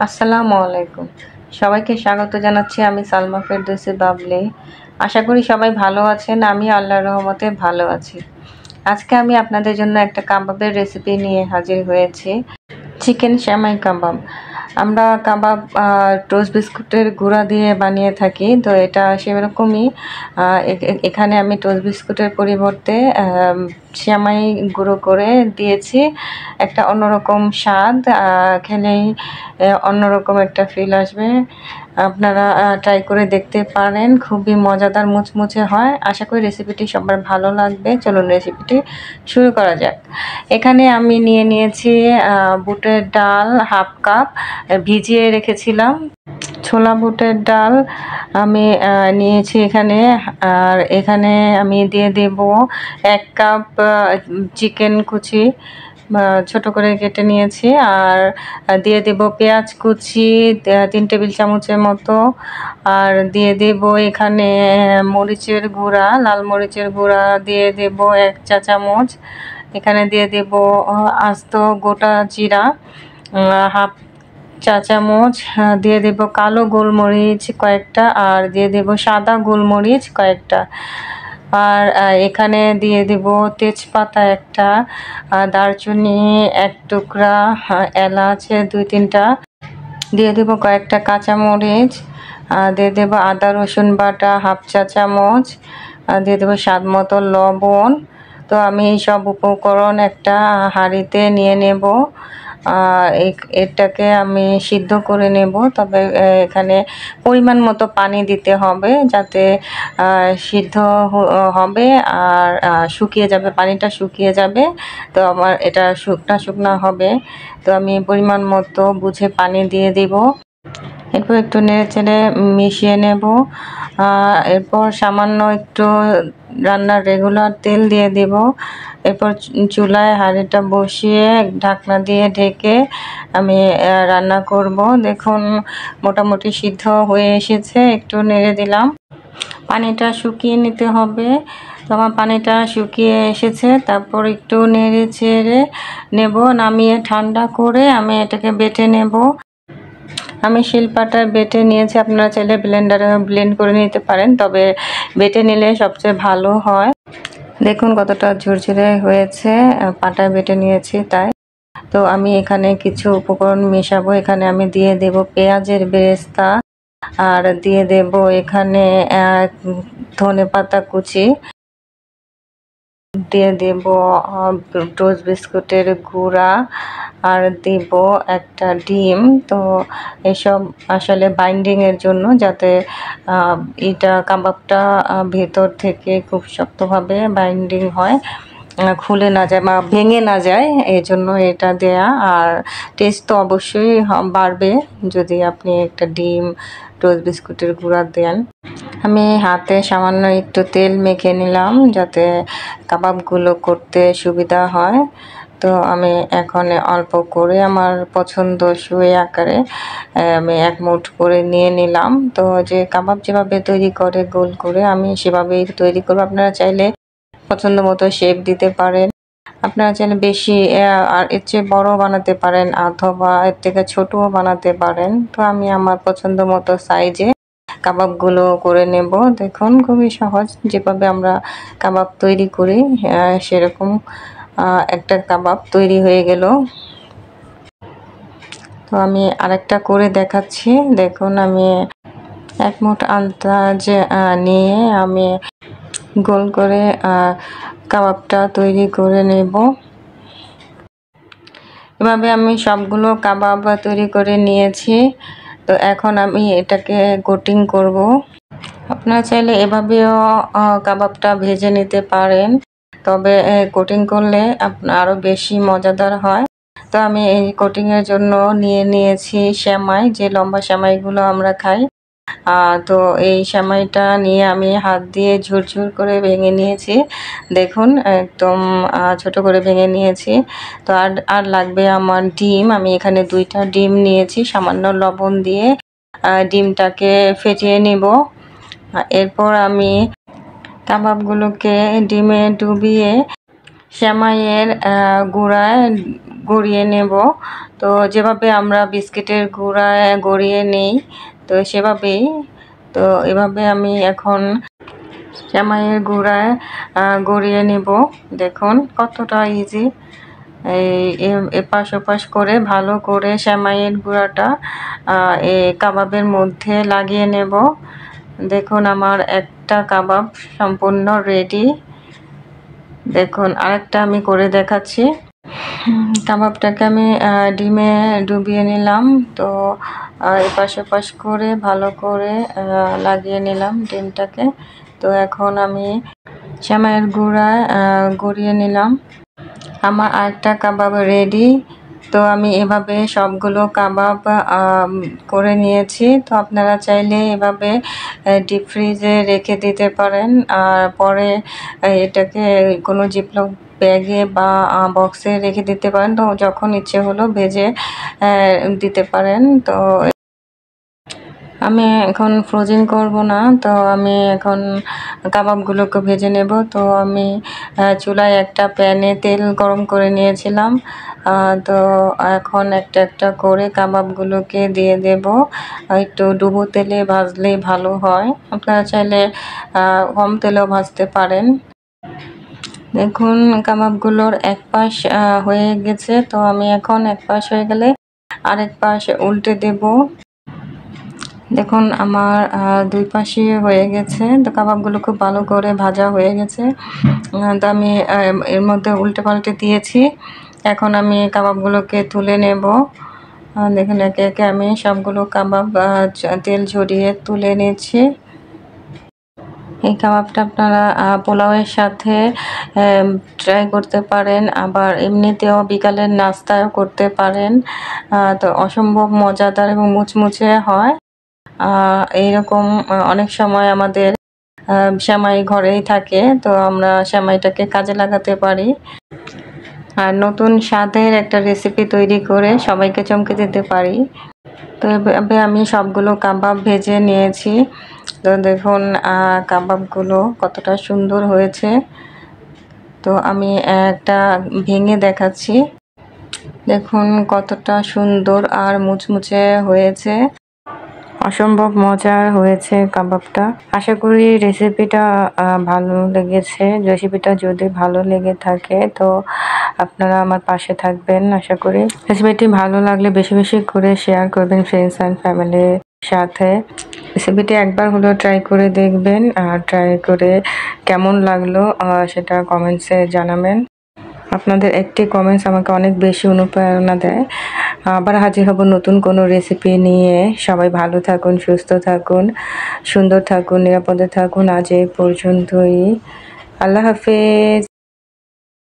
আসসালামু আলাইকুম। সবাইকে স্বাগত জানাচ্ছি। আমি সালমা ফেরদৌসী বাবলি। আশা করি সবাই ভালো আছেন। আমি আল্লাহর রহমতে ভালো আছি। আজকে আমি আপনাদের জন্য একটা কাবাবের রেসিপি নিয়ে হাজির হয়েছি। চিকেন সেমাই কাবাব। আমরা কাবাব টোস্ট বিস্কুটের গুঁড়া দিয়ে বানিয়ে থাকি, তো এটা সেরকমই। এখানে আমি টোস্ট বিস্কুটের পরিবর্তে সেমাই গুঁড়ো করে দিয়েছি। একটা অন্যরকম স্বাদ, খেলেই অন্যরকম একটা ফিল আসবে। আপনারা ট্রাই করে দেখতে পারেন, খুবই মজাদার মুচমুচে হয়। আশা করি রেসিপিটি সবার ভালো লাগবে। চলুন রেসিপিটি শুরু করা যাক। এখানে আমি নিয়ে নিয়েছি বুটের ডাল হাফ কাপ, ভিজিয়ে রেখেছিলাম। ছোলা বুটের ডাল আমি নিয়েছি এখানে। আর এখানে আমি দিয়ে দেব 1 কাপ চিকেন কুচি, ছোট করে কেটে নিয়েছি। আর দিয়ে দেব পেঁয়াজ কুচি 3 টেবিল চামচের মতো। আর দিয়ে দেব এখানে মরিচের গুঁড়া, লাল মরিচের গুঁড়া দিয়ে দেব 1 চা চামচ। এখানে দিয়ে দেব আস্ত গোটা জিরা হাফ চা চামচ। দিয়ে দেব কালো গোলমরিচ কয়েকটা, আর দিয়ে দেব সাদা গোলমরিচ কয়েকটা। আর এখানে দিয়ে দেব তেজপাতা একটা, দারচিনি 1 টুকরা, এলাচ 2-3টা, দিয়ে দেব কয়েকটা কাঁচামরিচ, দিয়ে দেব আদা রসুন বাটা হাফ চা চামচ, দিয়ে দেব স্বাদ মতো লবণ। তো আমি এই সব উপকরণ একটা হাঁড়িতে নিয়ে নেব। এটাকে আমি সিদ্ধ করে নেব, তবে এখানে পরিমাণ মতো পানি দিতে হবে, যাতে সিদ্ধ হবে আর শুকিয়ে যাবে, পানিটা শুকিয়ে যাবে। তো আমার এটা শুকনা শুকনা হবে, তো আমি পরিমাণ মতো বুঝে পানি দিয়ে দিব। এরপর একটু নেড়েচেড়ে মিশিয়ে নেব। এরপর সামান্য একটু রান্নার রেগুলার তেল দিয়ে দেব। এরপর চুলায় হাঁড়িটা বসিয়ে ঢাকনা দিয়ে ঢেকে আমি রান্না করব। দেখুন মোটামুটি সিদ্ধ হয়ে এসেছে, একটু নেড়ে দিলাম। পানিটা শুকিয়ে নিতে হবে। তো আমার পানিটা শুকিয়ে এসেছে, তারপর একটু নেড়ে চেড়ে নেব। নামিয়ে ঠান্ডা করে আমি এটাকে বেটে নেব। আমি শিলপাটায় বেটে নিয়েছি, আপনারা চাইলে ব্লেন্ডারে ব্লেন্ড করে নিতে পারেন, তবে বেটে নিলে সবচেয়ে ভালো হয়। দেখুন কতটা ঝুরঝুরে হয়েছে, পাটায় বেটে নিয়েছি তাই। তো আমি এখানে কিছু উপকরণ মেশাবো। এখানে আমি দিয়ে দেব পেঁয়াজের বেরেস্তা, আর দিয়ে দেব এখানে ধনেপাতা কুচি, দিয়ে দেব টোস্ট বিস্কুটের গুঁড়া, আর দেব একটা ডিম। তো এসব আসলে বাইন্ডিংয়ের জন্য, যাতে এটা কাবাবটা ভেতর থেকে খুব শক্তভাবে বাইন্ডিং হয়, খুলে না যায় বা ভেঙে না যায়, এই জন্য এটা দেয়া। আর টেস্ট তো অবশ্যই বাড়বে যদি আপনি একটা ডিম টোস্ট বিস্কুটের গুঁড়া দেন। আমি হাতে সামান্য একটু তেল মেখে নিলাম, যাতে কাবাবগুলো করতে সুবিধা হয়। তো আমি এখন অল্প করে আমার পছন্দসই আকারে আমি 1 মুঠ করে নিয়ে নিলাম। তো যে কাবাব যেভাবে তৈরি করে গোল করে, আমি সেভাবেই তৈরি করব। আপনারা চাইলে পছন্দ মতো শেপ দিতে পারেন। আপনারা চাইলে বেশি আর এর চেয়ে বড় বানাতে পারেন, অথবা এর থেকে ছোটও বানাতে পারেন। তো আমি আমার পছন্দ মতো সাইজে কাবাবগুলো করে নেব। দেখুন খুবই সহজ, যেভাবে আমরা কাবাব তৈরি করি সেরকম একটা কাবাব তৈরি হয়ে গেল। তো আমি আরেকটা করে দেখাচ্ছি। দেখুন আমি 1 মুঠ আন্দাজ নিয়ে আমি গোল করে কাবাবটা তৈরি করে নেব। এভাবে আমি সবগুলো কাবাব তৈরি করে নিয়েছি। তো এখন আমি এটাকে কোটিং করব। আপনারা চাইলে এভাবেও কাবাবটা ভেজে নিতে পারেন, তবে কোটিং করলে আরও বেশি মজাদার হয়। তো আমি এই কোটিংয়ের জন্য নিয়ে নিয়েছি সেমাই, যে লম্বা সেমাইগুলো আমরা খাই। তো এই সেমাইটা নিয়ে আমি হাত দিয়ে ঝুরঝুর করে ভেঙে নিয়েছি। দেখুন একদম ছোট করে ভেঙে নিয়েছি। তো আর লাগবে আমার ডিম। আমি এখানে 2টা ডিম নিয়েছি, সামান্য লবণ দিয়ে ডিমটাকে ফেটিয়ে নেব। এরপর আমি কাবাবগুলোকে ডিমে ডুবিয়ে সেমাইয়ের গুঁড়ায় গড়িয়ে নেব। তো যেভাবে আমরা বিস্কিটের গুঁড়ায় গড়িয়ে নিই তো সেভাবেই, তো এভাবে আমি এখন সেমাইয়ের গুঁড়ায় গড়িয়ে নেব। দেখুন কতটা ইজি। এপাশ ওপাশ করে ভালো করে সেমাইয়ের গুঁড়াটা এই কাবাবের মধ্যে লাগিয়ে নেব। দেখুন আমার একটা কাবাব সম্পূর্ণ রেডি। দেখুন আরেকটা আমি করে দেখাচ্ছি। কাবাবটাকে আমি ডিমে ডুবিয়ে নিলাম। তো এপাশ ওপাশ করে ভালো করে লাগিয়ে নিলাম ডিমটাকে। তো এখন আমি সেমাইয়ের গুঁড়ায় গড়িয়ে নিলাম। আমার আরেকটা কাবাব রেডি। তো আমি এভাবে সবগুলো কাবাব করে নিয়েছি। তো আপনারা চাইলে এভাবে ডিপ ফ্রিজে রেখে দিতে পারেন, আর পরে এটাকে কোনো জিপলক ব্যাগে বা বক্সে রেখে দিতে পারেন। তো যখন ইচ্ছে হলো ভেজে দিতে পারেন। তো আমি এখন ফ্রোজিং করব না, তো আমি এখন কাবাবগুলোকে ভেজে নেব। তো আমি চুলায় একটা প্যানে তেল গরম করে নিয়েছিলাম। তো এখন একটা একটা করে কাবাবগুলোকে দিয়ে দেব। একটু ডুবো তেলে ভাজলেই ভালো হয়, আপনারা চাইলে কম তেলেও ভাজতে পারেন। দেখুন কাবাবগুলোর এক পাশ হয়ে গেছে। তো আমি এখন এক পাশ হয়ে গেলে আরেক পাশ উল্টে দেব। দেখুন আমার দুই পাশে হয়ে গেছে। তো কাবাবগুলো খুব ভালো করে ভাজা হয়ে গেছে। তো আমি এর মধ্যে উল্টে পাল্টে দিয়েছি। এখন আমি কাবাবগুলোকে তুলে নেব। দেখুন একে একে আমি সবগুলো কাবাব তেল ঝরিয়ে তুলে নিচ্ছি। এই কাবাবটা আপনারা পোলাওয়ের সাথে ট্রাই করতে পারেন, আবার এমনিতেও বিকালের নাস্তাও করতে পারেন। তো অসম্ভব মজাদার এবং মুচমুচে হয়। এইরকম অনেক সময় আমাদের সেমাই ঘরেই থাকে, তো আমরা সেমাইটাকে কাজে লাগাতে পারি আর নতুন স্বাদের একটা রেসিপি তৈরি করে সবাইকে চমকে দিতে পারি। তো এভাবে আমি সবগুলো কাবাব ভেজে নিয়েছি। তো দেখুন কাবাবগুলো কতটা সুন্দর হয়েছে। তো আমি একটা ভেঙে দেখাচ্ছি। দেখুন কতটা সুন্দর আর মুচমুচে হয়েছে, অসম্ভব মজার হয়েছে কাবাবটা। আশা করি রেসিপিটা ভালো লেগেছে। রেসিপিটা যদি ভালো লেগে থাকে তো আপনারা আমার পাশে থাকবেন আশা করি। রেসিপিটি ভালো লাগলে বেশি বেশি করে শেয়ার করবেন ফ্রেন্ডস অ্যান্ড ফ্যামিলির সাথে। রেসিপিটি একবার হলেও ট্রাই করে দেখবেন, আর ট্রাই করে কেমন লাগলো সেটা কমেন্টসে জানাবেন। আপনাদের একটি কমেন্টস আমাকে অনেক বেশি অনুপ্রেরণা দেয়। আবার হাজির হব নতুন কোনো রেসিপি নিয়ে। সবাই ভালো থাকুন, সুস্থ থাকুন, সুন্দর থাকুন, নিরাপদে থাকুন। আজ এই পর্যন্তই। আল্লাহ হাফেজ।